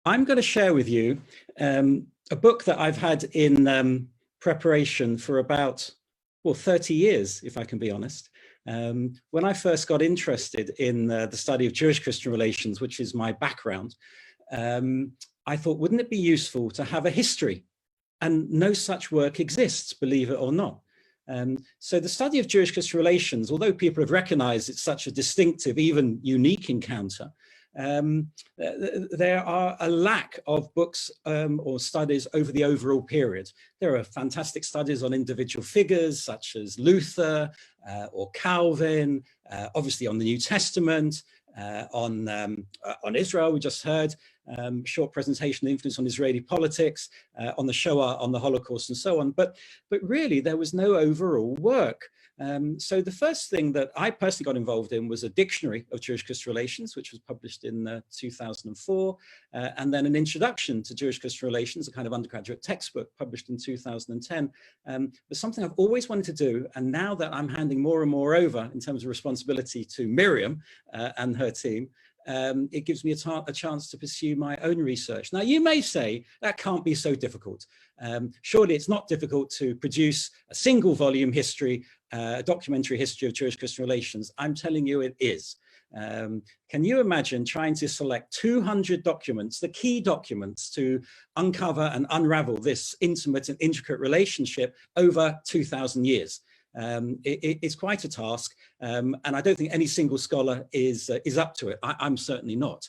I'm going to share with you a book that I've had in preparation for about, 30 years, if I can be honest. When I first got interested in the study of Jewish-Christian relations, which is my background, I thought, wouldn't it be useful to have a history? And no such work exists, believe it or not. So the study of Jewish-Christian relations, although people have recognized it's such a distinctive, even unique encounter, there are a lack of books or studies over the overall period. There are fantastic studies on individual figures such as Luther or Calvin, obviously on the New Testament, on Israel, we just heard, short presentation, the influence on Israeli politics, on the Shoah, on the Holocaust and so on. But really there was no overall work. So the first thing that I personally got involved in was a dictionary of Jewish-Christian relations, which was published in 2004, and then an introduction to Jewish-Christian relations, a kind of undergraduate textbook published in 2010. But something I've always wanted to do, and now that I'm handing more and more over in terms of responsibility to Miriam and her team, it gives me a chance to pursue my own research. Now, you may say that can't be so difficult. Surely it's not difficult to produce a single volume history, a documentary history of Jewish-Christian relations. I'm telling you it is. Can you imagine trying to select 200 documents, the key documents, to uncover and unravel this intimate and intricate relationship over 2,000 years? It's quite a task, and I don't think any single scholar is up to it. I'm certainly not.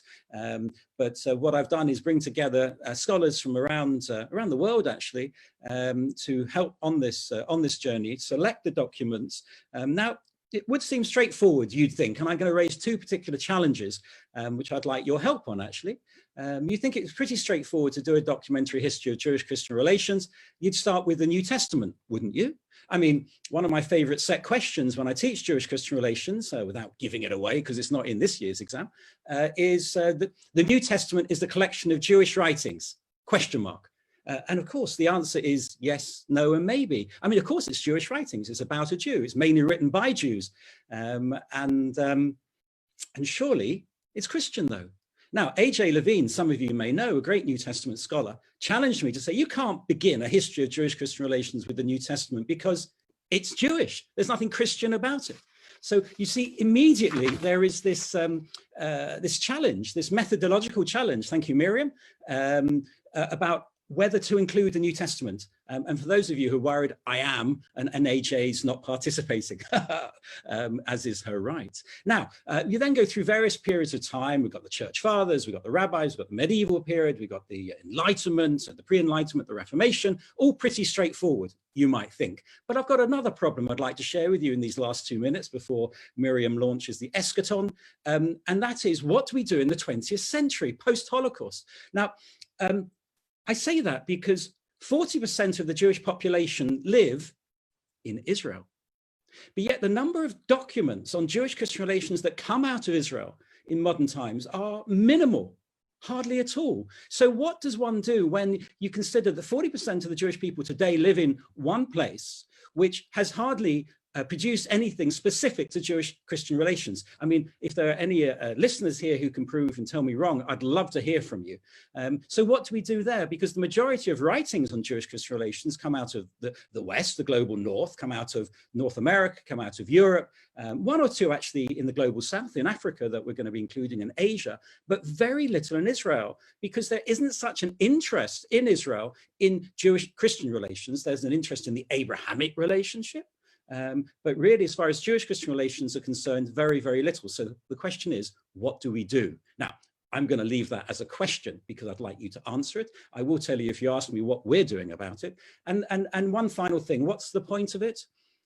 But what I've done is bring together scholars from around the world, actually, to help on this journey, select the documents. Now, it would seem straightforward, you'd think, and I'm going to raise two particular challenges, which I'd like your help on, actually. You think it's pretty straightforward to do a documentary history of Jewish-Christian relations. You'd start with the New Testament, wouldn't you? I mean, one of my favorite set questions when I teach Jewish-Christian relations, without giving it away because it's not in this year's exam, is that the New Testament is the collection of Jewish writings, question mark. And of course, the answer is yes, no, and maybe. I mean, of course, it's Jewish writings. It's about a Jew. It's mainly written by Jews. And surely it's Christian, though. Now, A.J. Levine, some of you may know, a great New Testament scholar, challenged me to say, you can't begin a history of Jewish-Christian relations with the New Testament because it's Jewish. There's nothing Christian about it. So you see, immediately there is this, this challenge, this methodological challenge, thank you, Miriam, about whether to include the New Testament. And for those of you who are worried, I am, and AJ's not participating, as is her right. Now, you then go through various periods of time. We've got the Church Fathers, we've got the rabbis, we've got the medieval period, we've got the Enlightenment, the pre-Enlightenment, the Reformation, all pretty straightforward, you might think. But I've got another problem I'd like to share with you in these last 2 minutes before Miriam launches the eschaton, and that is, what do we do in the 20th century, post-Holocaust? Now, I say that because 40% of the Jewish population live in Israel. But yet the number of documents on Jewish-Christian relations that come out of Israel in modern times are minimal, hardly at all. So what does one do when you consider that 40% of the Jewish people today live in one place, which has hardly produce anything specific to Jewish-Christian relations? I mean, if there are any listeners here who can prove and tell me wrong, I'd love to hear from you. So what do we do there? Because the majority of writings on Jewish-Christian relations come out of the West, the global North, come out of North America, come out of Europe, one or two actually in the global South, in Africa, that we're going to be including in Asia, but very little in Israel, because there isn't such an interest in Israel in Jewish-Christian relations. There's an interest in the Abrahamic relationship. But really, as far as Jewish-Christian relations are concerned, very, very little. So the question is, what do we do? Now, I'm going to leave that as a question because I'd like you to answer it. I will tell you if you ask me what we're doing about it. And one final thing, what's the point of it?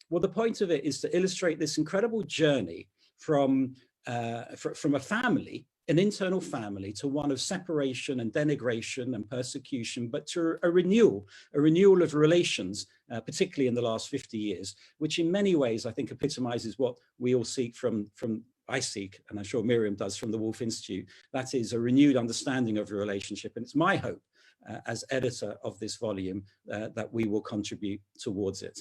Well, the point of it is to illustrate this incredible journey from a family, an internal family, to one of separation and denigration and persecution, but to a renewal of relations, particularly in the last 50 years, which in many ways I think epitomizes what we all seek I seek, and I'm sure Miriam does, from the Wolf Institute. That is a renewed understanding of the relationship. And it's my hope as editor of this volume that we will contribute towards it.